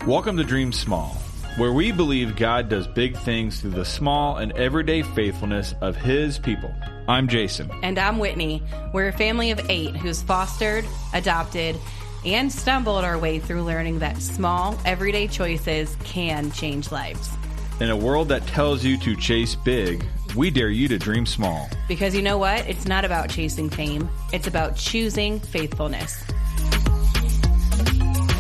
Welcome to Dream Small, where we believe God does big things through the small and everyday faithfulness of His people. I'm Jason. And I'm Whitney. We're a family of 8 who's fostered, adopted, and stumbled our way through learning that small, everyday choices can change lives. In a world that tells you to chase big, we dare you to dream small. Because you know what? It's not about chasing fame. It's about choosing faithfulness.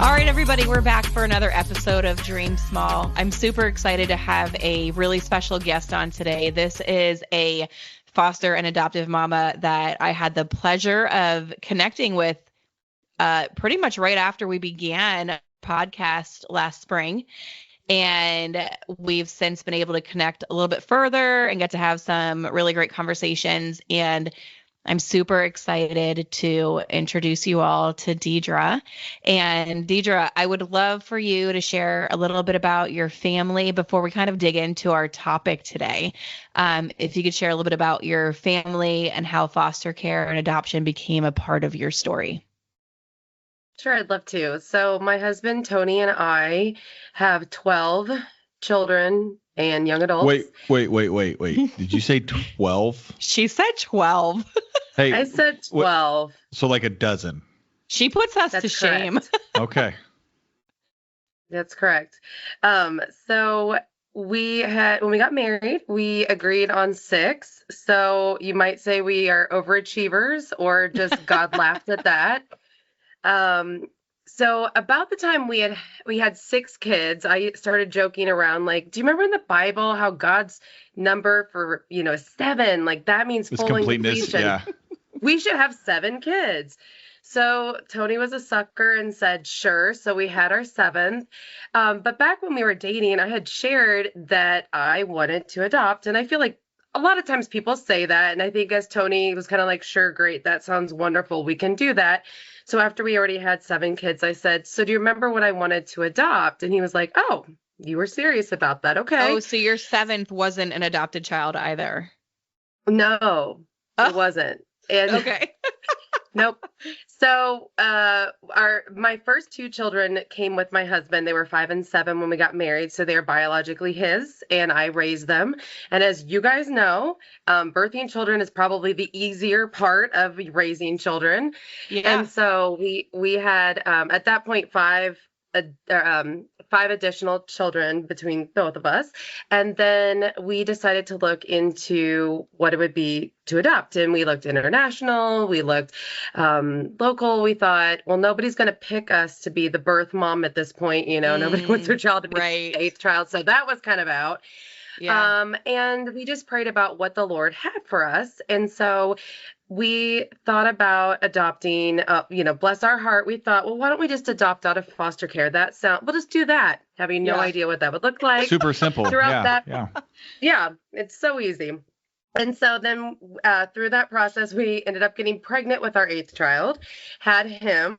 All right, everybody, we're back for another episode of Dream Small. I'm super excited to have a really special guest on today. This is a foster and adoptive mama that I had the pleasure of connecting with pretty much right after we began a podcast last spring. And we've since been able to connect a little bit further and get to have some really great conversations. And I'm super excited to introduce you all to Deidra. And Deidra, I would love for you to share a little bit about your family before we kind of dig into our topic today. If you could share a little bit about your family and how foster care and adoption became a part of your story. Sure, I'd love to. So my husband, Tony, and I have 12 children and young adults. Wait. Did you say 12? She said 12. Hey, I said 12. So like a dozen. She puts us to shame. Okay. That's correct. So we had, when we got married, we agreed on 6. So you might say we are overachievers, or just God laughed at that. So about the time we had 6 kids, I started joking around, like, do you remember in the Bible how God's number for, is 7? Like, that means full completion. Yeah. We should have 7 kids. So Tony was a sucker and said, sure. So we had our 7th. But back when we were dating, I had shared that I wanted to adopt. And I feel like a lot of times people say that. And I think as Tony was kind of like, sure, great. That sounds wonderful. We can do that. So after we already had 7 kids, I said, so do you remember when I wanted to adopt? And he was like, oh, you were serious about that. Okay. Oh, so your 7th wasn't an adopted child either. No, it wasn't. And okay. Nope. So my first 2 children came with my husband. They were 5 and 7 when we got married. So they're biologically his, and I raised them. And as you guys know, birthing children is probably the easier part of raising children. Yeah. And so we had at that point 5 additional children between both of us. And then we decided to look into what it would be to adopt. And we looked international, we looked local. We thought, well, nobody's going to pick us to be the birth mom at this point. Nobody wants their child to be the 8th child. So that was kind of out. Yeah. And we just prayed about what the Lord had for us. And so we thought about adopting, bless our heart. We thought, well, why don't we just adopt out of foster care? We'll just do that. Having no idea what that would look like. Super simple. Yeah, it's so easy. And so then through that process, we ended up getting pregnant with our 8th child, had him,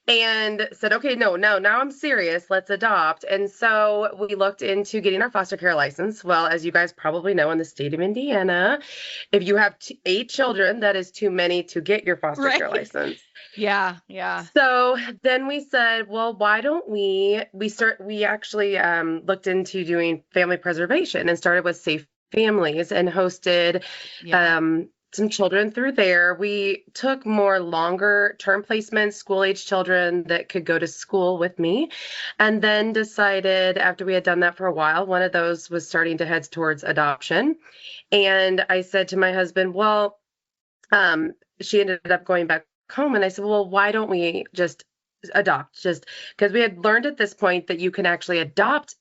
and said, okay, now I'm serious. Let's adopt. And so we looked into getting our foster care license. Well, as you guys probably know, in the state of Indiana, if you have 8 children, that is too many to get your foster care license. Yeah. So then we said, well, why don't we actually looked into doing family preservation and started with Safe Families and hosted some children through there. We took more longer term placements, school age children that could go to school with me, and then decided after we had done that for a while, one of those was starting to head towards adoption. And I said to my husband, well, she ended up going back home. And I said, well, why don't we just adopt? Just because we had learned at this point that you can actually adopt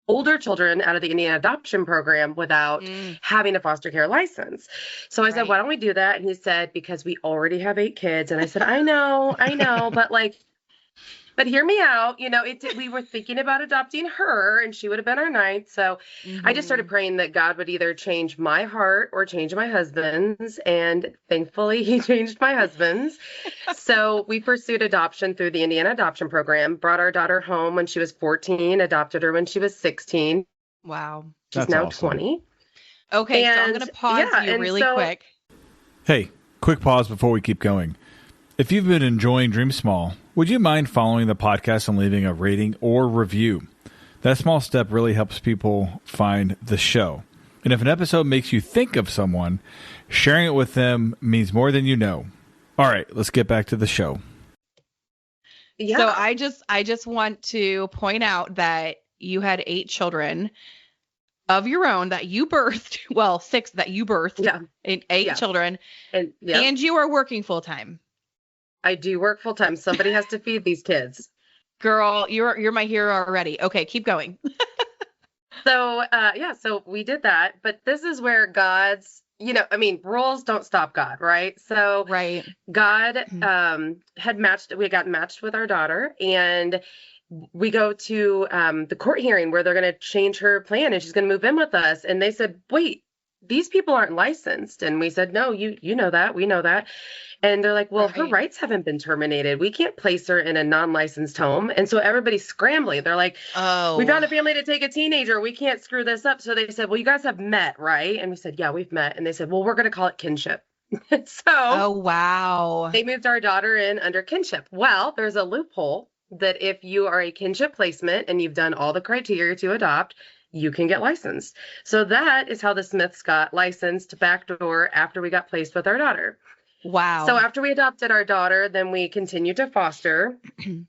older children out of the Indiana adoption program without having a foster care license. So I said, why don't we do that? And he said, because we already have 8 kids. And I said, I know, but hear me out. We were thinking about adopting her, and she would have been our 9th. So I just started praying that God would either change my heart or change my husband's. And thankfully he changed my husband's. So we pursued adoption through the Indiana adoption program, brought our daughter home when she was 14, adopted her when she was 16. Wow. She's now awesome. 20. Okay. So I'm going to pause you really quick. Hey, quick pause before we keep going. If you've been enjoying Dream Small, would you mind following the podcast and leaving a rating or review? That small step really helps people find the show. And if an episode makes you think of someone, sharing it with them means more than you know. All right, let's get back to the show. Yeah. So I just want to point out that you had 8 children of your own that you birthed. Well, 6 that you birthed. Yeah. And 8 children. And you are working full time. I do work full time. Somebody has to feed these kids. Girl, you're my hero already. Okay, keep going. So we did that, but this is where God's, rules don't stop God, right? So right. God we got matched with our daughter, and we go to the court hearing where they're going to change her plan and she's going to move in with us. And they said, wait, these people aren't licensed. And we said, no, you know that, we know that. And they're like, well, her rights haven't been terminated. We can't place her in a non-licensed home. And so everybody's scrambling. They're like, oh, we found a family to take a teenager. We can't screw this up. So they said, well, you guys have met, right? And we said, yeah, we've met. And they said, well, we're going to call it kinship. Oh, wow. They moved our daughter in under kinship. Well, there's a loophole that if you are a kinship placement and you've done all the criteria to adopt, you can get licensed. So that is how the Smiths got licensed backdoor after we got placed with our daughter. Wow. So after we adopted our daughter, then we continued to foster.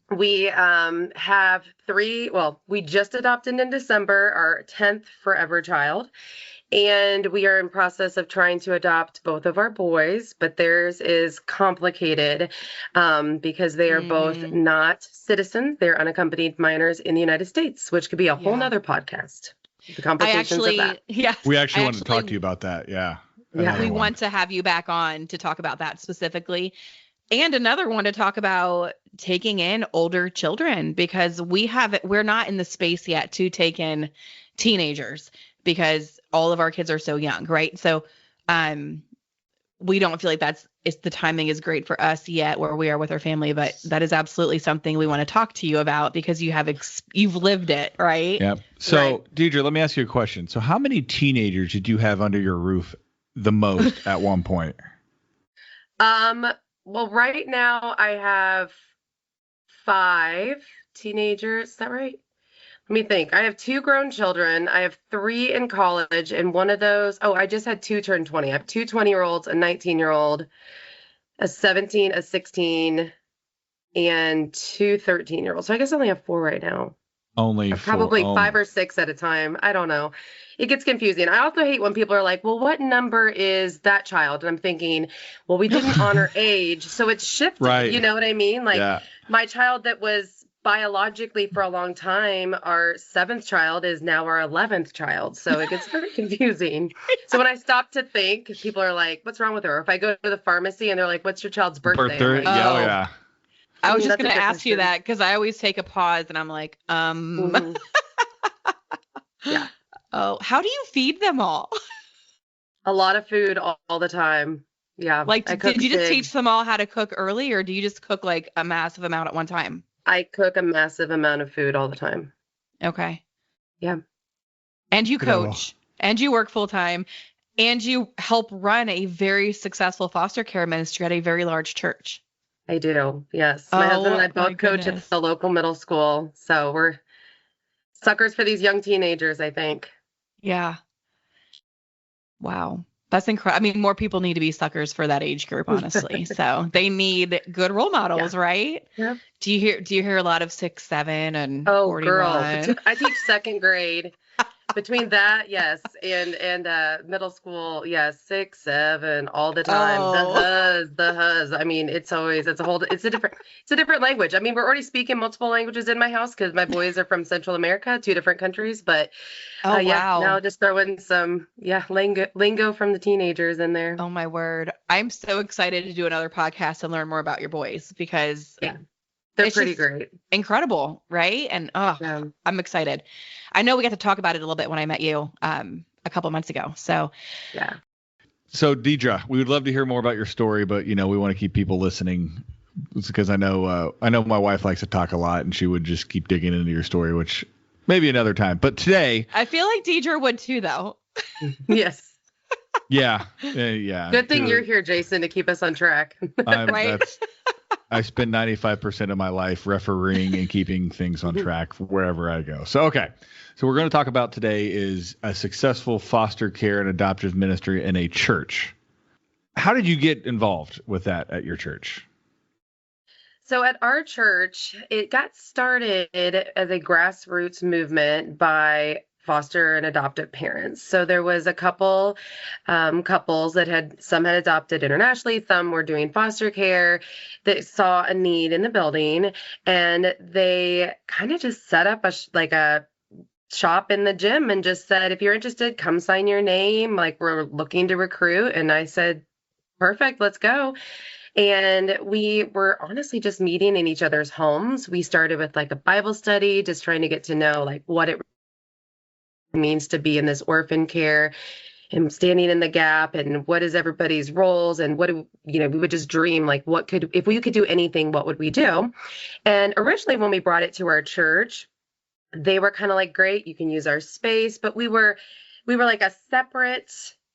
We have 3, we just adopted in December, our 10th forever child. And we are in process of trying to adopt both of our boys, but theirs is complicated because they are both not citizens. They're unaccompanied minors in the United States, which could be a whole nother podcast. The complications of that. Yeah. We actually wanted to talk to you about that. Yeah. Yeah. We want to have you back on to talk about that specifically. And another one to talk about taking in older children, because we're not in the space yet to take in teenagers because all of our kids are so young, right? So we don't feel like the timing is great for us yet where we are with our family, but that is absolutely something we want to talk to you about because you've lived it, right? Yeah. So Deidra, let me ask you a question. So how many teenagers did you have under your roof the most at one point? Well, right now I have 5 teenagers. Is that right? Let me think. I have 2 grown children. I have 3 in college, and one of those, I just had 2 turn 20. I have 2 20-year-olds, a 19-year-old, a 17, a 16, and 2 13-year-olds. So I guess I only have 4 right now. Only probably 5 or 6 at a time. I don't know. It gets confusing. I also hate when people are like, well, what number is that child? And I'm thinking, well, we didn't honor age, so it's shifted. Right. You know what I mean? Like my child that was biologically for a long time, our 7th child is now our 11th child. So it gets very confusing. So when I stop to think, people are like, what's wrong with her? Or if I go to the pharmacy and they're like, what's your child's birthday? Like, yeah. I was just going to ask you that because I always take a pause and I'm like, Yeah. Oh, how do you feed them all? A lot of food all the time. Yeah. Like, did you just teach them all how to cook early, or do you just cook like a massive amount at one time? I cook a massive amount of food all the time. Okay. Yeah. And you coach, and you work full time, and you help run a very successful foster care ministry at a very large church. I do. Yes. My husband and I both coach at the local middle school. So we're suckers for these young teenagers, I think. Yeah. Wow. That's incredible. I mean, more people need to be suckers for that age group, honestly. So they need good role models, right? Yeah. Do you hear a lot of 6, 7, and 41? Girl. I teach 2nd grade. Between that, yes, and middle school, yes, 6, 7, all the time. The huzz. I mean, it's a different language. I mean, we're already speaking multiple languages in my house because my boys are from Central America, 2 different countries. But wow. Now just throw in some lingo from the teenagers in there. Oh my word! I'm so excited to do another podcast and learn more about your boys because they're pretty great, incredible, right? And I'm excited. I know we got to talk about it a little bit when I met you a couple of months ago. So, yeah. So, Deidra, we would love to hear more about your story, but, we want to keep people listening because I know my wife likes to talk a lot and she would just keep digging into your story, which maybe another time. But today. I feel like Deidra would too, though. Yes. Yeah. Good thing you're here, Jason, to keep us on track. Right. I spend 95% of my life refereeing and keeping things on track wherever I go. So, okay. So we're going to talk about today is a successful foster care and adoptive ministry in a church. How did you get involved with that at your church? So at our church, it got started as a grassroots movement by foster and adoptive parents. So there was a couple couples that some had adopted internationally, some were doing foster care, that saw a need in the building, and they kind of just set up a shop in the gym and just said, if you're interested, come sign your name. Like, we're looking to recruit. And I said, perfect, let's go. And we were honestly just meeting in each other's homes. We started with like a Bible study, just trying to get to know like what it means to be in this orphan care and standing in the gap, and what is everybody's roles, and we would just dream like, if we could do anything, what would we do? And originally when we brought it to our church, they were kind of like, great, you can use our space, but we were like a separate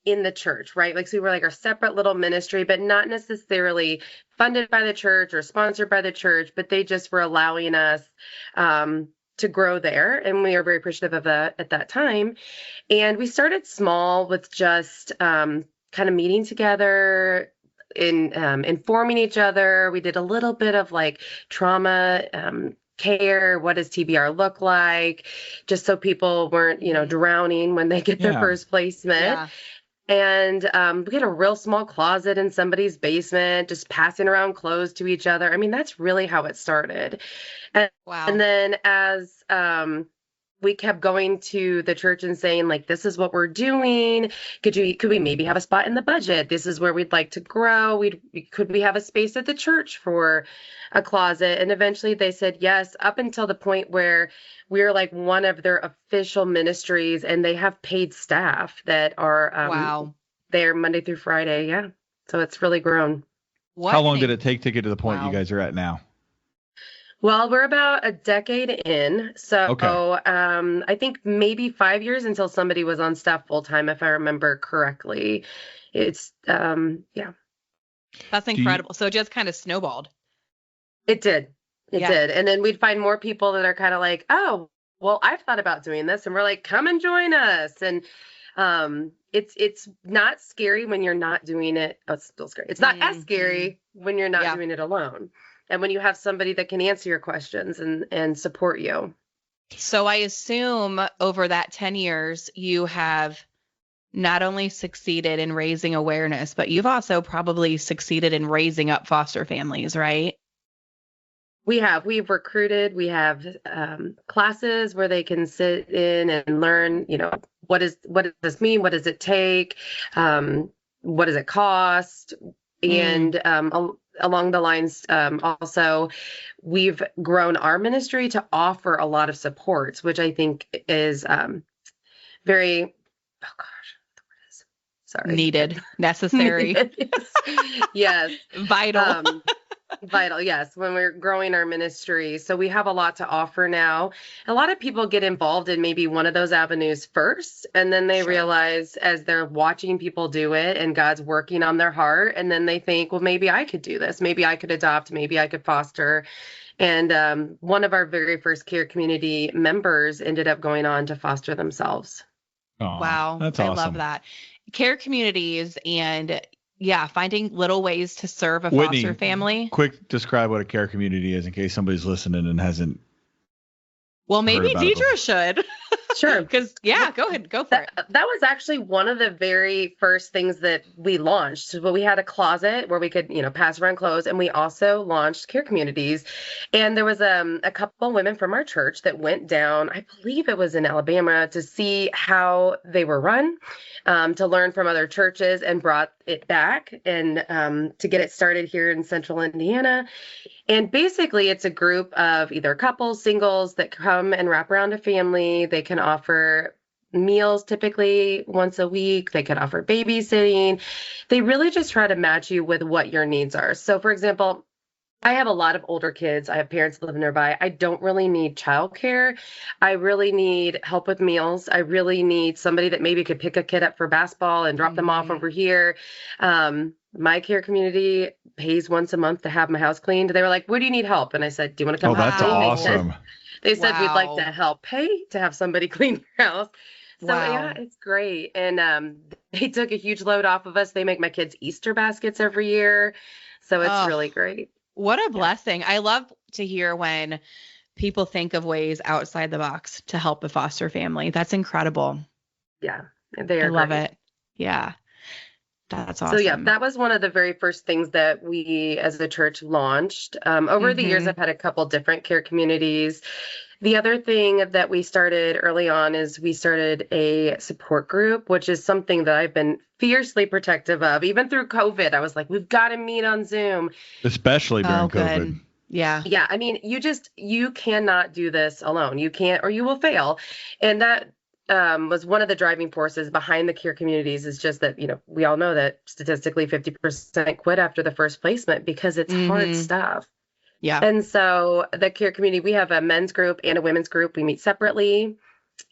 in the church, right? Like, so we were like our separate little ministry, but not necessarily funded by the church or sponsored by the church, but they just were allowing us to grow there. And we are very appreciative of that at that time. And we started small with just kind of meeting together, informing each other. We did a little bit of like trauma care. What does TBR look like? Just so people weren't, drowning when they get their first placement. Yeah. And we had a real small closet in somebody's basement, just passing around clothes to each other. I mean, that's really how it started. And then as we kept going to the church and saying, like, this is what we're doing. Could we maybe have a spot in the budget? This is where we'd like to grow. Could we have a space at the church for a closet? And eventually they said yes, up until the point where we're like one of their official ministries, and they have paid staff that are there Monday through Friday. Yeah. So it's really grown. How long did it take to get to the point you guys are at now? Well, we're about a decade in. So I think maybe 5 years until somebody was on staff full time, if I remember correctly. It's, yeah. That's incredible. So it just kind of snowballed. It did. It did. And then we'd find more people that are kind of like, oh, well, I've thought about doing this. And we're like, come and join us. And it's not scary when you're not doing it. Oh, it's still scary. It's not as scary when you're not doing it alone. And when you have somebody that can answer your questions and support you. So I assume over that 10 years, you have not only succeeded in raising awareness, but you've also probably succeeded in raising up foster families, right? We've recruited, we have classes where they can sit in and learn, what does this mean? What does it take? What does it cost? And along the lines, also, we've grown our ministry to offer a lot of supports, which I think is very, oh gosh, the word is, sorry. Needed, necessary. Yes. Vital. Vital, yes, when we're growing our ministry. So we have a lot to offer now. A lot of people get involved in maybe one of those avenues first, and then they realize as they're watching people do it and God's working on their heart, and then they think, well, maybe I could do this. Maybe I could adopt. Maybe I could foster. And one of our very first care community members ended up going on to foster themselves. Aww, wow. That's awesome. I love that. Care communities and finding little ways to serve a Whitney, foster family. Quick, describe what a care community is in case somebody's listening and hasn't. Well, maybe Deidra should. Sure. Because, go ahead. Go for it. That was actually one of the very first things that we launched. So we had a closet where we could, pass around clothes. And we also launched care communities. And there was a couple women from our church that went down, I believe it was in Alabama, to see how they were run, to learn from other churches, and brought it back and to get it started here in central Indiana. And basically, it's a group of either couples, singles that come and wrap around a family. They can offer meals typically once a week. They can offer babysitting. They really just try to match you with what your needs are. So, for example, I have a lot of older kids. I have parents living nearby. I don't really need childcare. I really need help with meals. I really need somebody that maybe could pick a kid up for basketball and drop them off over here. My care community pays once a month to have my house cleaned. They were like, "Where do you need help?" And I said, "Do you want to come Oh, help that's clean?" awesome. They said, "We'd like to Wow. help pay to have somebody clean your house." So yeah, Wow. it's great. And they took a huge load off of us. They make my kids Easter baskets every year. So it's Oh, really great. what a Yeah. blessing. I love to hear when people think of ways outside the box to help a foster family. That's incredible. Yeah. They I are love great. it. Yeah, that's So yeah, awesome. that was one of the very first things that we as a church launched. Over the years, Mm-hmm. I've had a couple different care communities. The other thing that we started early on is we started a support group, which is something that I've been fiercely protective of. Even through COVID, I was like, we've got to meet on Zoom. Especially Oh, during COVID. good. Yeah. Yeah, I mean, you cannot do this alone. You can't, or you will fail. And that was one of the driving forces behind the care communities is just that, we all know that statistically 50% quit after the first placement because it's hard Mm-hmm. stuff. Yeah. And so the care community, we have a men's group and a women's group. We meet separately.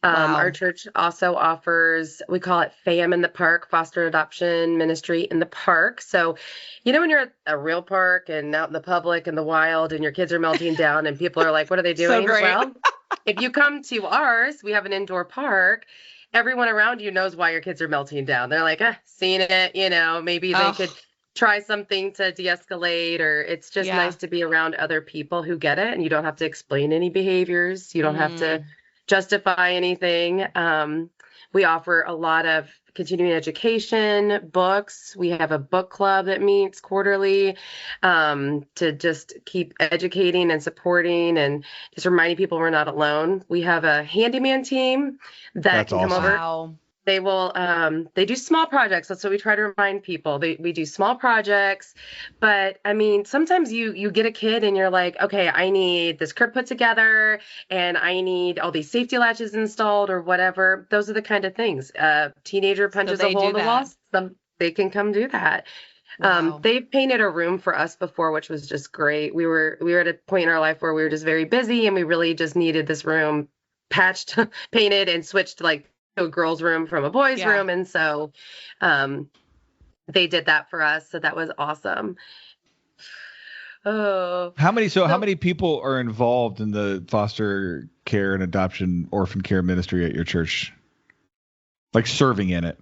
Our Wow. church also offers, we call it FAM in the Park, foster adoption ministry in the park. So, when you're at a real park and out in the public in the wild and your kids are melting down and people are like, what are they So doing? great. Well, if you come to ours, we have an indoor park. Everyone around you knows why your kids are melting down. They're like, seen it, maybe they could Oh, try something to de-escalate, or it's just yeah. nice to be around other people who get it and you don't have to explain any behaviors. You don't have to Mm. justify anything. We offer a lot of continuing education, books. We have a book club that meets quarterly to just keep educating and supporting and just reminding people we're not alone. We have a handyman team that That's can come awesome. over. Wow. They will, they do small projects. That's what we try to remind people. We do small projects, but I mean, sometimes you get a kid and you're like, okay, I need this crib put together and I need all these safety latches installed or whatever. Those are the kind of things. Teenager So punches a they hole do in the wall. that. They can come do that. Wow. They've painted a room for us before, which was just great. We were at a point in our life where we were just very busy and we really just needed this room patched, painted, and switched like to a girl's room from a boy's Yeah. room. And so they did that for us. So that was awesome. Oh, How so many people are involved in the foster care and adoption orphan care ministry at your church? Like serving in it?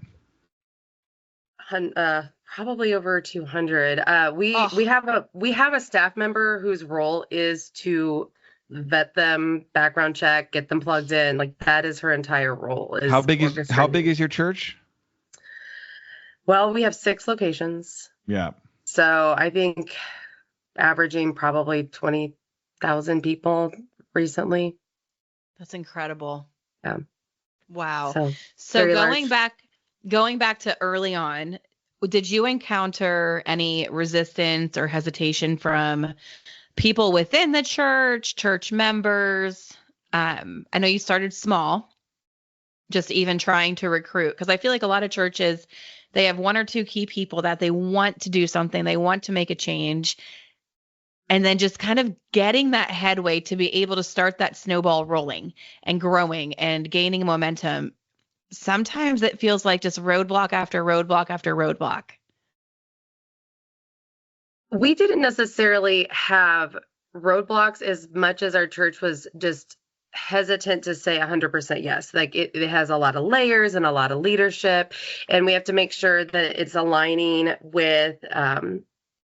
probably over 200. We Oh, have a staff member whose role is to vet them, background check, get them plugged in. Like that is her entire role is How big orchestrating. is your church? Well, we have 6 locations. Yeah. So I think averaging probably 20,000 people recently. that's incredible. Yeah. Wow. So So very large. going back to early on, did you encounter any resistance or hesitation from people within the church, church members? I know you started small, just even trying to recruit, because I feel like a lot of churches, they have one or two key people that they want to do something, they want to make a change, and then just kind of getting that headway to be able to start that snowball rolling and growing and gaining momentum. Sometimes it feels like just roadblock after roadblock after roadblock. We didn't necessarily have roadblocks as much as our church was just hesitant to say 100% yes. Like it has a lot of layers and a lot of leadership, and we have to make sure that it's aligning with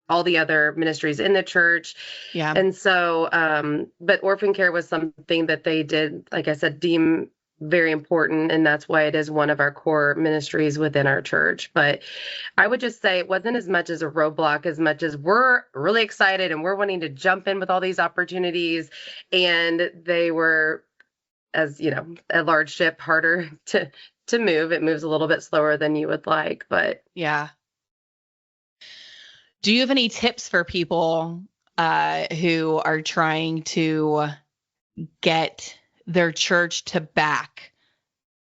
all the other ministries in the church. Yeah. And so, but orphan care was something that they did, like I said, deem very important. And that's why it is one of our core ministries within our church. But I would just say it wasn't as much as a roadblock, as much as we're really excited and we're wanting to jump in with all these opportunities. And they were, as a large ship, harder to move. It moves a little bit slower than you would like, but Yeah. Do you have any tips for people who are trying to get their church to back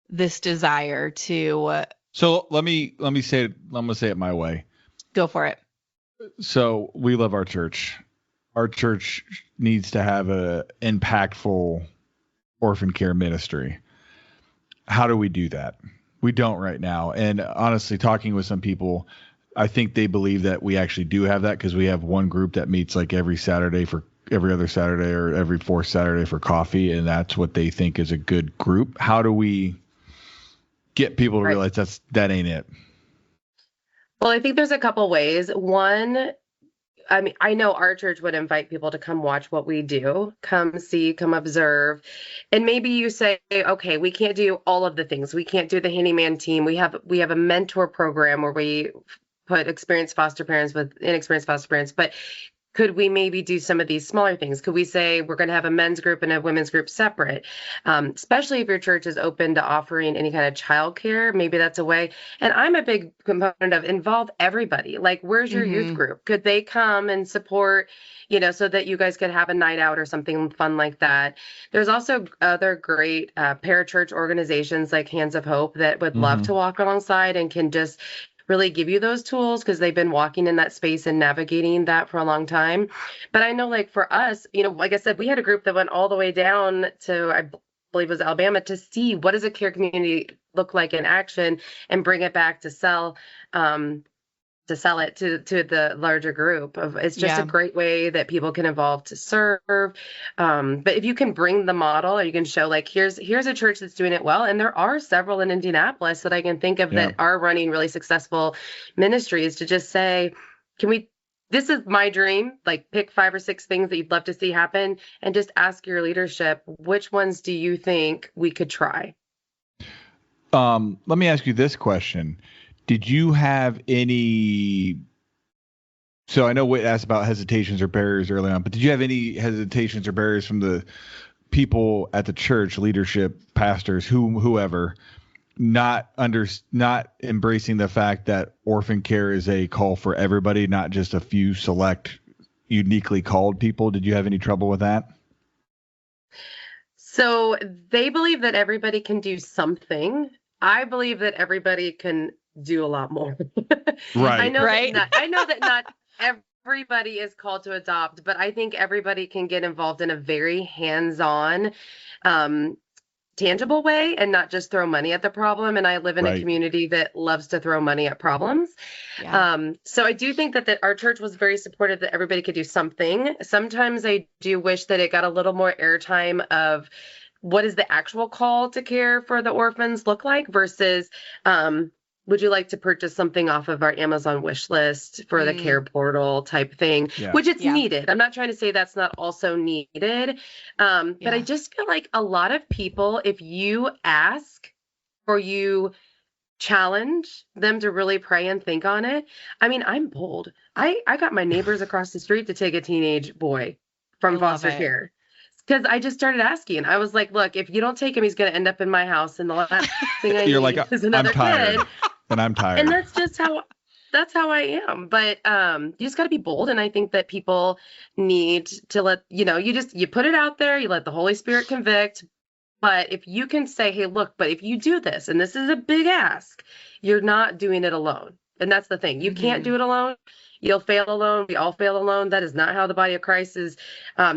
this desire to So let me say it. I'm gonna say it my way. go for it? So we love our church. Our church needs to have a impactful orphan care ministry. How do we do that? We don't right now. And honestly, talking with some people, I think they believe that we actually do have that because we have one group that meets like every other Saturday or every fourth Saturday for coffee, and that's what they think is a good group. How do we get people to realize that ain't it? Well, I think there's a couple ways. One, I mean, I know our church would invite people to come watch what we do, come see, come observe. And maybe you say, okay, we can't do all of the things. We can't do the handyman team. We have a mentor program where we put experienced foster parents with inexperienced foster parents, but could we maybe do some of these smaller things? Could we say we're going to have a men's group and a women's group separate? Especially if your church is open to offering any kind of childcare, maybe that's a way. And I'm a big component of involve everybody. Like, where's your youth group? Could they come and support, so that you guys could have a night out or something fun like that? There's also other great parachurch organizations like Hands of Hope that would love to walk alongside and can just really give you those tools because they've been walking in that space and navigating that for a long time. But I know, like, for us, like I said, we had a group that went all the way down to, I believe it was Alabama, to see what does a care community look like in action and bring it back to sell it to the larger group. It's just a great way that people can evolve to serve. But if you can bring the model, or you can show, like, here's a church that's doing it well. And there are several in Indianapolis that I can think of that are running really successful ministries, to just say, this is my dream, like, pick 5 or 6 things that you'd love to see happen and just ask your leadership, which ones do you think we could try? Let me ask you this question. Did you have any, so I know Whit asked about hesitations or barriers early on, but did you have any hesitations or barriers from the people at the church, leadership, pastors, whoever, not embracing the fact that orphan care is a call for everybody, not just a few select, uniquely called people? Did you have any trouble with that? So they believe that everybody can do something. I believe that everybody can do a lot more. Right. I know that not everybody is called to adopt, but I think everybody can get involved in a very hands-on, tangible way and not just throw money at the problem. And I live in a community that loves to throw money at problems. Yeah. So I do think that our church was very supportive that everybody could do something. Sometimes I do wish that it got a little more airtime of what is the actual call to care for the orphans look like versus, would you like to purchase something off of our Amazon wish list for the care portal type thing, which it's needed. I'm not trying to say that's not also needed. But I just feel like a lot of people, if you ask or you challenge them to really pray and think on it. I mean, I'm bold. I got my neighbors across the street to take a teenage boy from foster care. Because I just started asking. I was like, look, if you don't take him, he's going to end up in my house. And the last thing I need is another kid. And I'm tired. And that's just that's how I am. But you just got to be bold. And I think that people need to let, you put it out there. You let the Holy Spirit convict. But if you can say, hey, look, but if you do this, and this is a big ask, you're not doing it alone. And that's the thing. You can't do it alone. You'll fail alone. We all fail alone. That is not how the body of Christ is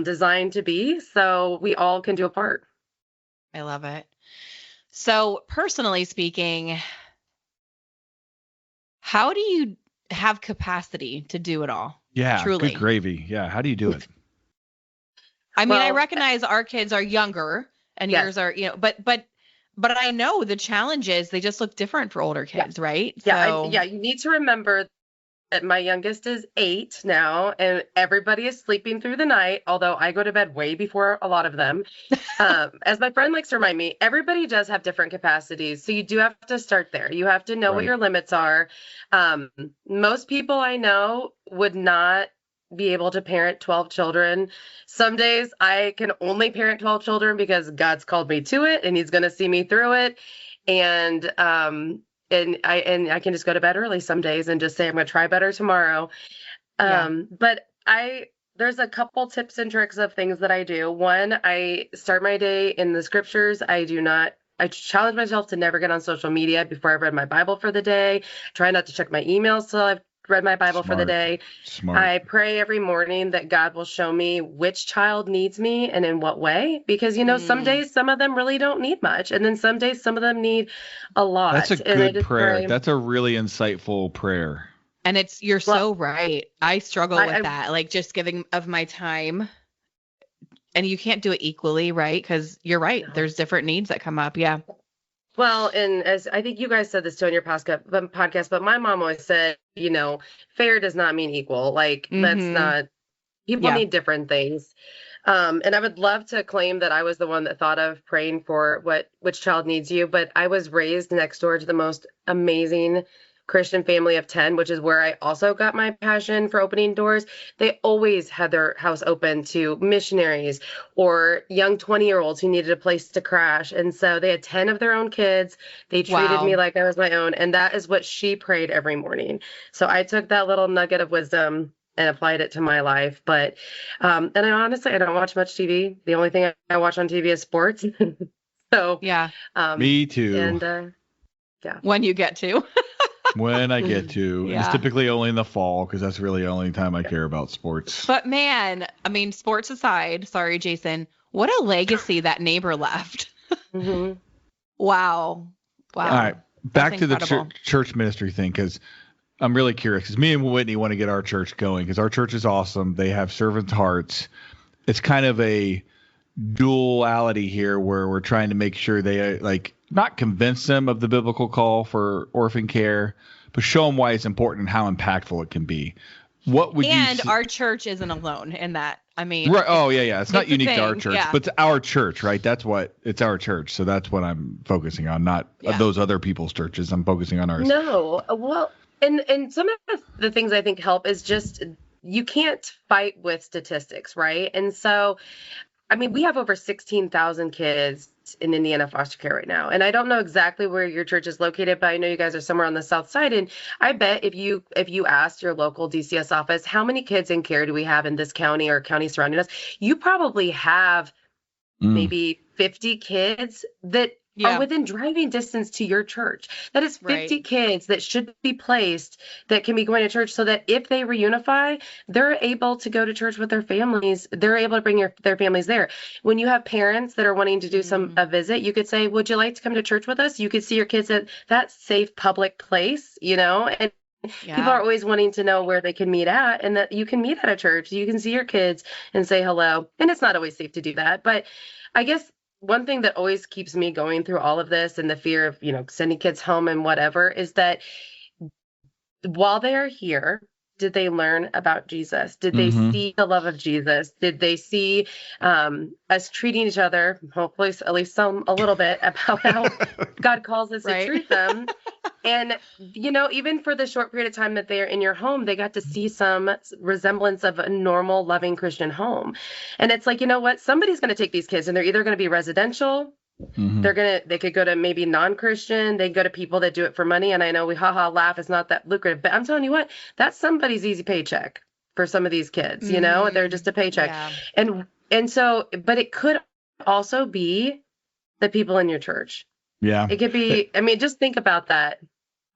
designed to be. So we all can do a part. I love it. So personally speaking, how do you have capacity to do it all? Yeah, truly. Good gravy. Yeah, how do you do it? I mean, I recognize our kids are younger and yours are, but I know the challenges, they just look different for older kids, right? Yeah, you need to remember that my youngest is 8 now, and everybody is sleeping through the night, although I go to bed way before a lot of them. As my friend likes to remind me, everybody does have different capacities. So you do have to start there. You have to know what your limits are. Most people I know would not be able to parent 12 children. Some days I can only parent 12 children because God's called me to it and he's going to see me through it. And I can just go to bed early some days and just say, I'm going to try better tomorrow. But there's a couple tips and tricks of things that I do. One, I start my day in the scriptures. I challenge myself to never get on social media before I've read my Bible for the day. Try not to check my emails till I've read my Bible for the day. Smart. I pray every morning that God will show me which child needs me and in what way, because some days some of them really don't need much, and then some days some of them need a lot. That's a good prayer. That's a really insightful prayer. And you're so right. I struggle with that, like just giving of my time, and you can't do it equally, right? Because you're right. No. There's different needs that come up. Yeah. Well, and as I think you guys said this too on your podcast, but my mom always said, fair does not mean equal. Like that's not, people need different things. And I would love to claim that I was the one that thought of praying for which child needs you, but I was raised next door to the most amazing Christian family of 10, which is where I also got my passion for opening doors. They always had their house open to missionaries or young 20-year-olds who needed a place to crash. And so they had 10 of their own kids. They treated me like I was my own. And that is what she prayed every morning. So I took that little nugget of wisdom and applied it to my life. But, and I honestly don't watch much TV. The only thing I watch on TV is sports. So, yeah. Me too. And, yeah. When you get to. When I get to. Yeah. It's typically only in the fall because that's really the only time I care about sports. But man, I mean, sports aside, sorry, Jason, what a legacy that neighbor left. Mm-hmm. Wow. All right. Back That's to the incredible. church ministry thing, because I'm really curious. Because me and Whitney want to get our church going because our church is awesome. They have servant hearts. It's kind of a duality here where we're trying to make sure they not convince them of the biblical call for orphan care, but show them why it's important and how impactful it can be. What would our church isn't alone in that. I mean, right? Oh yeah. It's not unique to our thing, church, yeah. but to our church, right? It's our church, so that's what I'm focusing on, not those other people's churches. I'm focusing on ours. No, well, and some of the things I think help is just you can't fight with statistics, right? And so, I mean, we have over 16,000 kids in Indiana foster care right now. And I don't know exactly where your church is located, but I know you guys are somewhere on the south side. And I bet if you asked your local DCS office, how many kids in care do we have in this county or county surrounding us? You probably have maybe 50 kids that are within driving distance to your church. That is 50 kids that should be placed that can be going to church so that if they reunify, they're able to go to church with their families. They're able to bring their families there. When you have parents that are wanting to do a visit, you could say, would you like to come to church with us? You could see your kids at that safe public place, and people are always wanting to know where they can meet at, and that you can meet at a church. You can see your kids and say hello. And it's not always safe to do that. But I guess one thing that always keeps me going through all of this and the fear of, sending kids home and whatever is that while they are here, did they learn about Jesus? Did they see the love of Jesus? Did they see us treating each other, hopefully at least a little bit, about how God calls us to treat them? And, even for the short period of time that they're in your home, they got to see some resemblance of a normal, loving Christian home. And it's like, you know what? Somebody's going to take these kids and they're either going to be residential. They could go to maybe non-Christian. They go to people that do it for money. And I know we laugh. It's not that lucrative, but I'm telling you what, that's somebody's easy paycheck for some of these kids, they're just a paycheck. Yeah. And so, but it could also be the people in your church. Yeah. It could be, just think about that.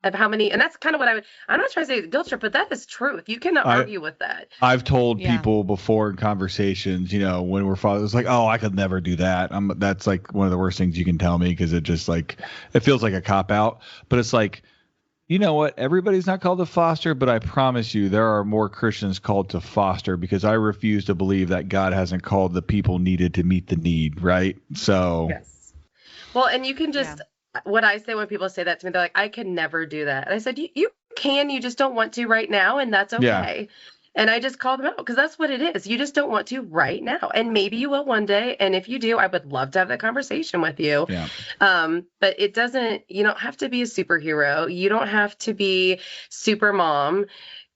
Of how many, and that's kind of what I'm not trying to say guilt trip, but that is truth. You cannot argue with that. I've told people before in conversations, when we're fathers, it's like, oh, I could never do that. That's like one of the worst things you can tell me because it just it feels like a cop out. But it's like, you know what? Everybody's not called to foster, but I promise you there are more Christians called to foster because I refuse to believe that God hasn't called the people needed to meet the need, right? So. Yes. Well, and you can just. Yeah. What I say when people say that to me, they're like, I could never do that. And I said, you can, you just don't want to right now. And that's okay. Yeah. And I just called them out because that's what it is. You just don't want to right now. And maybe you will one day. And if you do, I would love to have that conversation with you. Yeah. But it doesn't, you don't have to be a superhero. You don't have to be super mom.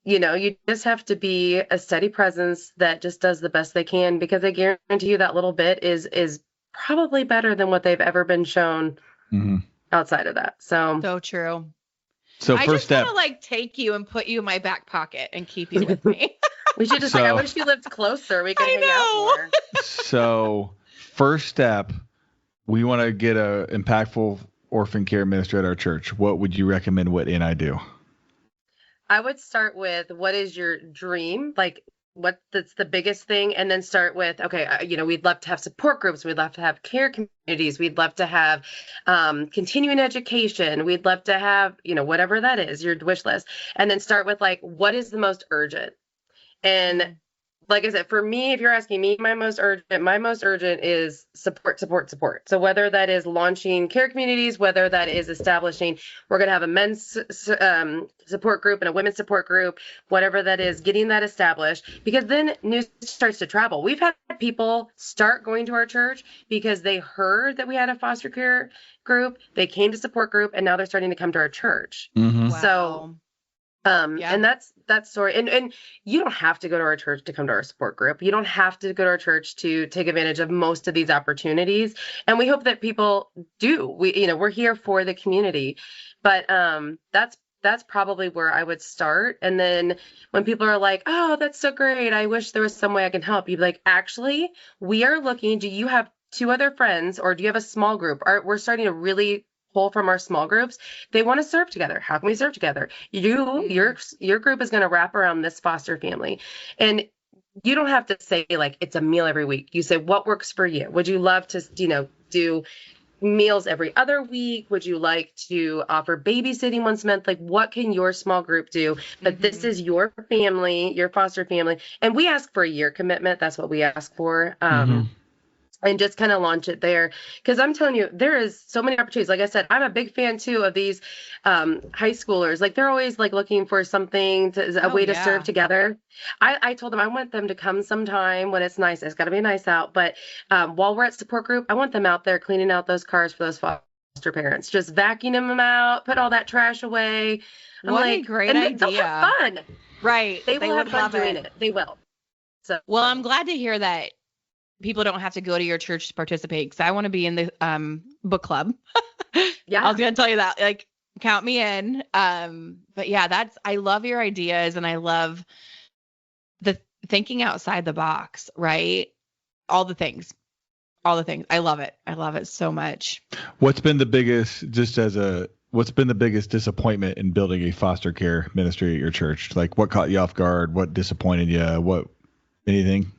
You just have to be a steady presence that just does the best they can, because I guarantee you that little bit is probably better than what they've ever been shown. Outside of that. So true. So I first step, I just want to take you and put you in my back pocket and keep you with me. We should just I wish you lived closer. We could hang out more. So first step, we want to get a impactful orphan care minister at our church. What would you recommend Whitney and I do? I would start with, what is your dream? Like, that's the biggest thing, and then start with, okay, we'd love to have support groups, we'd love to have care communities, we'd love to have continuing education, we'd love to have, whatever that is, your wish list, and then start with like, what is the most urgent? And like I said, for me, if you're asking me, my most urgent is support. So whether that is launching care communities, whether that is establishing, we're going to have a men's support group and a women's support group, whatever that is, getting that established, because then news starts to travel. We've had people start going to our church because they heard that we had a foster care group, they came to support group, and now they're starting to come to our church. Mm-hmm. Wow. So and that's story. And you don't have to go to our church to come to our support group. You don't have to go to our church to take advantage of most of these opportunities. And we hope that people do. We're here for the community. But that's probably where I would start. And then when people are like, oh, that's so great, I wish there was some way I can help, you'd be like, actually, we are looking, do you have 2 other friends, or do you have a small group? We're starting to really pull from our small groups. They want to serve together. How can we serve together? Your group is going to wrap around this foster family. And you don't have to say like it's a meal every week. You say, what works for you? Would you love to, do meals every other week? Would you like to offer babysitting once a month? Like, what can your small group do? But this is your family, your foster family. And we ask for a year commitment. That's what we ask for. And just kind of launch it there. Because I'm telling you, there is so many opportunities. Like I said, I'm a big fan too of these high schoolers. Like, they're always like looking for something, a way to serve together. I told them I want them to come sometime when it's nice. It's got to be nice out. But while we're at support group, I want them out there cleaning out those cars for those foster parents, just vacuuming them out, put all that trash away. What a great idea. They'll have fun. Right. They will have fun doing it. They will. So, well, I'm glad to hear that people don't have to go to your church to participate, because I want to be in the book club. Yeah. I was going to tell you that, like, count me in. But yeah, I love your ideas, and I love the thinking outside the box, right? All the things. I love it. I love it so much. What's been the biggest disappointment in building a foster care ministry at your church? Like, what caught you off guard? What disappointed you? Anything?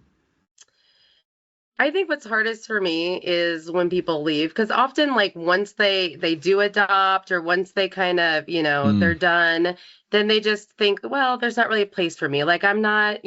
I think what's hardest for me is when people leave, because often, like, once they do adopt, or once they kind of, they're done, then they just think, well, there's not really a place for me. Like, I'm not,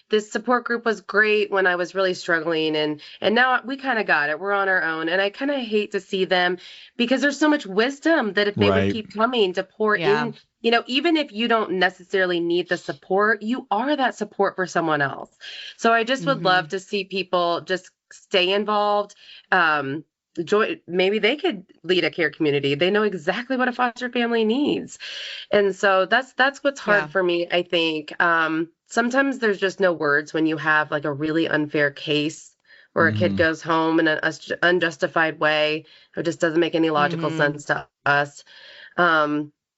this support group was great when I was really struggling, and now we kind of got it. We're on our own. And I kind of hate to see them, because there's so much wisdom that if they would keep coming to pour in, even if you don't necessarily need the support, you are that support for someone else. So I just would love to see people just stay involved. Maybe they could lead a care community. They know exactly what a foster family needs. And so that's what's hard for me, I think. Sometimes there's just no words when you have like a really unfair case, or a kid goes home in an unjustified way. It just doesn't make any logical sense to us.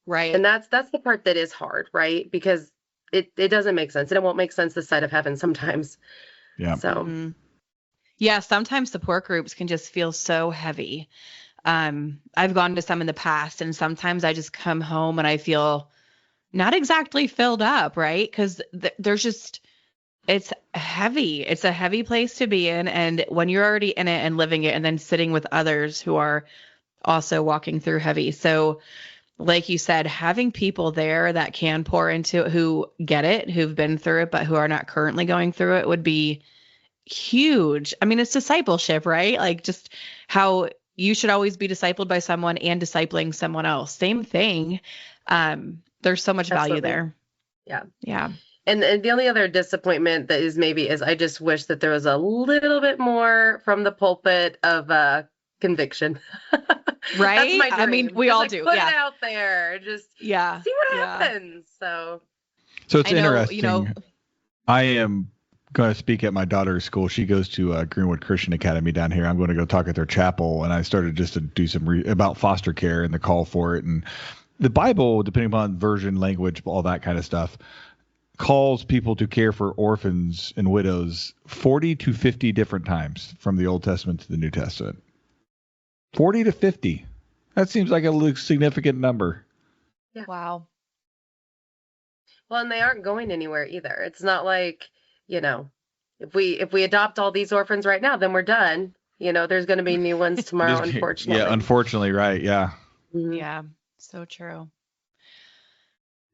Right. And that's the part that is hard, right? Because it doesn't make sense. And it won't make sense this side of heaven sometimes. Yeah. So. Yeah, sometimes support groups can just feel so heavy. I've gone to some in the past, and sometimes I just come home and I feel not exactly filled up, right? Because there's just, it's heavy. It's a heavy place to be in. And when you're already in it and living it, and then sitting with others who are also walking through heavy. So like you said, having people there that can pour into it, who get it, who've been through it, but who are not currently going through it, would be huge. I mean, it's discipleship, right? Like, just how you should always be discipled by someone and discipling someone else. Same thing. There's so much value there. Yeah. Yeah. And the only other disappointment that is I just wish that there was a little bit more from the pulpit of conviction. Right? That's my dream. I mean, we all do. Put it out there. Just see what happens. So it's interesting. I am going to speak at my daughter's school. She goes to Greenwood Christian Academy down here. I'm going to go talk at their chapel, and I started just to do some about foster care and the call for it. And the Bible, depending upon version, language, all that kind of stuff, calls people to care for orphans and widows 40 to 50 different times from the Old Testament to the New Testament. 40 to 50. That seems like a significant number. Yeah. Wow. Well, and they aren't going anywhere either. It's not like if we adopt all these orphans right now, then we're done. There's going to be new ones tomorrow, unfortunately. Yeah, unfortunately, right. Yeah. Mhm. Yeah, so true.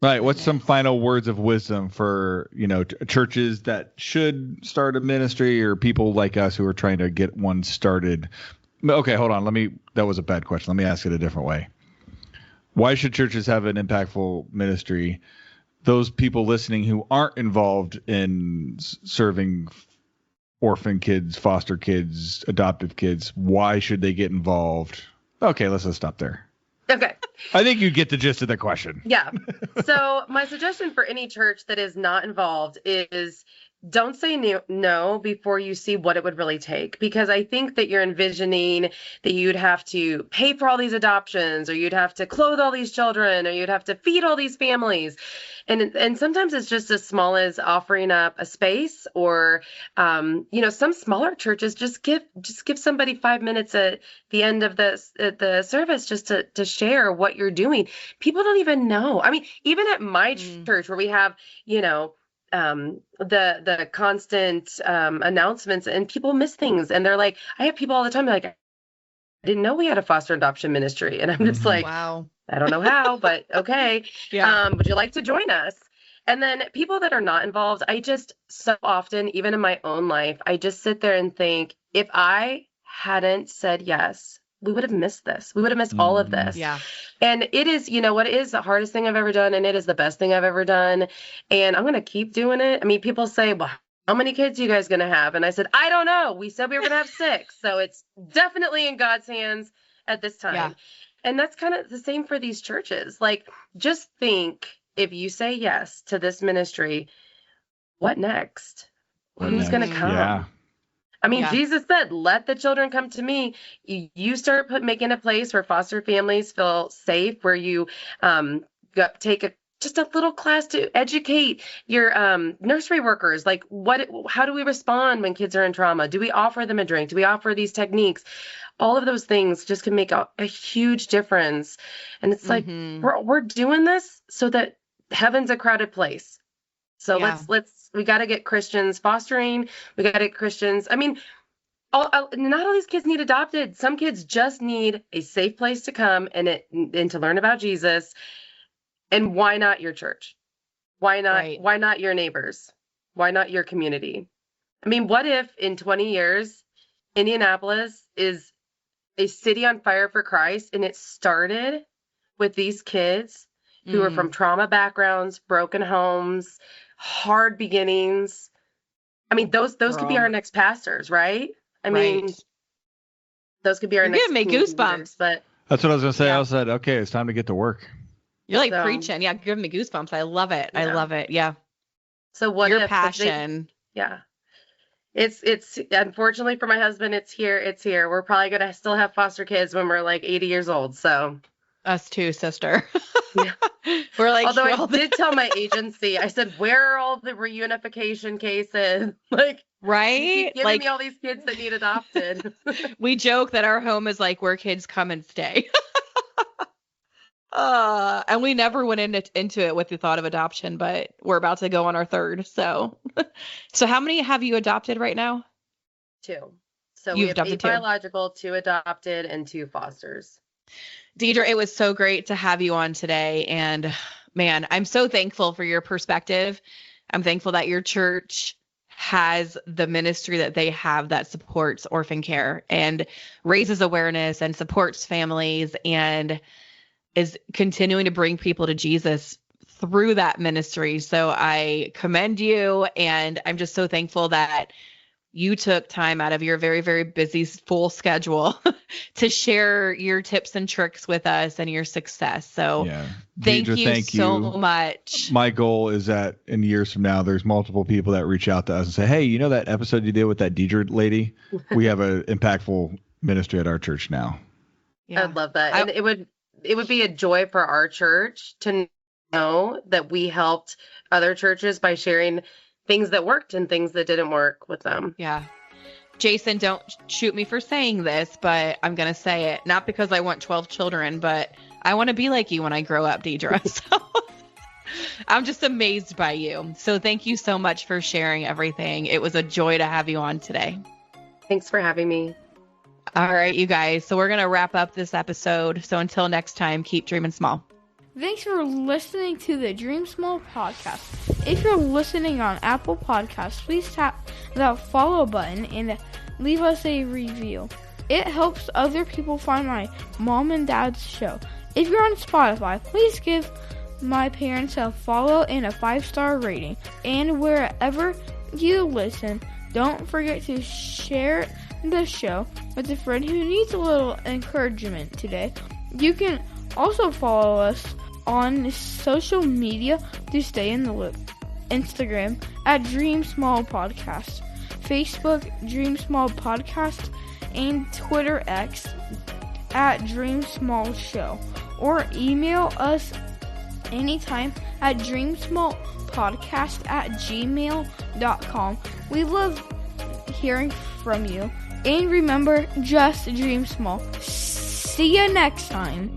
All right. What's some final words of wisdom for, churches that should start a ministry or people like us who are trying to get one started? Okay, hold on. That was a bad question. Let me ask it a different way. Why should churches have an impactful ministry? Those people listening who aren't involved in serving orphan kids, foster kids, adoptive kids, why should they get involved? Okay, let's just stop there. Okay. I think you get the gist of the question. Yeah. So my suggestion for any church that is not involved is don't say no before you see what it would really take, because I think that you're envisioning that you'd have to pay for all these adoptions, or you'd have to clothe all these children, or you'd have to feed all these families. And sometimes it's just as small as offering up a space, or some smaller churches just give somebody 5 minutes at the end of the service just to share what you're doing. People don't even know. I mean, even at my church where we have, the constant announcements, and people miss things, and they're like, I have people all the time like, I didn't know we had a foster adoption ministry, and I'm just like, wow, I don't know how, but okay. Yeah. Would you like to join us? And then people that are not involved, I just so often, even in my own life, I just sit there and think, if I hadn't said yes, we would have missed this. We would have missed all of this. Yeah. And it is, it is the hardest thing I've ever done, and it is the best thing I've ever done. And I'm going to keep doing it. I mean, people say, well, how many kids are you guys going to have? And I said, I don't know. We said we were going to have 6. So it's definitely in God's hands at this time. Yeah. And that's kind of the same for these churches. Like, just think, if you say yes to this ministry, what next? Who's going to come? Yeah. I mean, Jesus said, let the children come to me. You start making a place where foster families feel safe, where you take just a little class to educate your nursery workers. Like, how do we respond when kids are in trauma? Do we offer them a drink? Do we offer these techniques? All of those things just can make a huge difference. And it's like, we're doing this so that heaven's a crowded place. So we got to get Christians fostering. We got to get Christians. I mean, not all these kids need adopted. Some kids just need a safe place to come and to learn about Jesus. And why not your church? Why not? Right. Why not your neighbors? Why not your community? I mean, what if in 20 years, Indianapolis is a city on fire for Christ, and it started with these kids who are from trauma backgrounds, broken homes, hard beginnings. I mean, those could be our next pastors, right? I mean, those could be our next. You're giving me goosebumps. But that's what I was going to say. I said, okay, it's time to get to work. You're like preaching. Yeah, giving me goosebumps. I love it. Yeah. I love it. Yeah. So what your passion? It's unfortunately for my husband, it's here. We're probably going to still have foster kids when we're like 80 years old. So us too, sister. Yeah. We're like, although I did tell my agency, I said, where are all the reunification cases? Like, right? Giving me all these kids that need adopted. We joke that our home is like where kids come and stay. And we never went into it with the thought of adoption, but we're about to go on our 3rd. So how many have you adopted right now? 2. So we have 8 biological, 2 adopted, and 2 fosters. Deidra, it was so great to have you on today. And man, I'm so thankful for your perspective. I'm thankful that your church has the ministry that they have that supports orphan care and raises awareness and supports families and is continuing to bring people to Jesus through that ministry. So I commend you. And I'm just so thankful that you took time out of your very, very busy, full schedule to share your tips and tricks with us and your success. So thank you so much. My goal is that in years from now, there's multiple people that reach out to us and say, hey, you know that episode you did with that Deidra lady? We have an impactful ministry at our church now. Yeah. I'd love that. And it would be a joy for our church to know that we helped other churches by sharing things that worked and things that didn't work with them. Yeah. Jason, don't shoot me for saying this, but I'm going to say it. Not because I want 12 children, but I want to be like you when I grow up, Deidra. So I'm just amazed by you. So thank you so much for sharing everything. It was a joy to have you on today. Thanks for having me. All right, you guys. So we're going to wrap up this episode. So until next time, keep dreaming small. Thanks for listening to the Dream Small podcast. If you're listening on Apple Podcasts, please tap the follow button and leave us a review. It helps other people find my mom and dad's show. If you're on Spotify, please give my parents a follow and a 5-star rating. And wherever you listen, don't forget to share the show with a friend who needs a little encouragement today. You can also follow us on social media to stay in the loop. Instagram at Dream Small Podcast, Facebook Dream Small Podcast, and Twitter X at Dream Small Show. Or email us anytime at dreamsmallpodcast@gmail.com. We love hearing from you. And remember, just dream small. See you next time.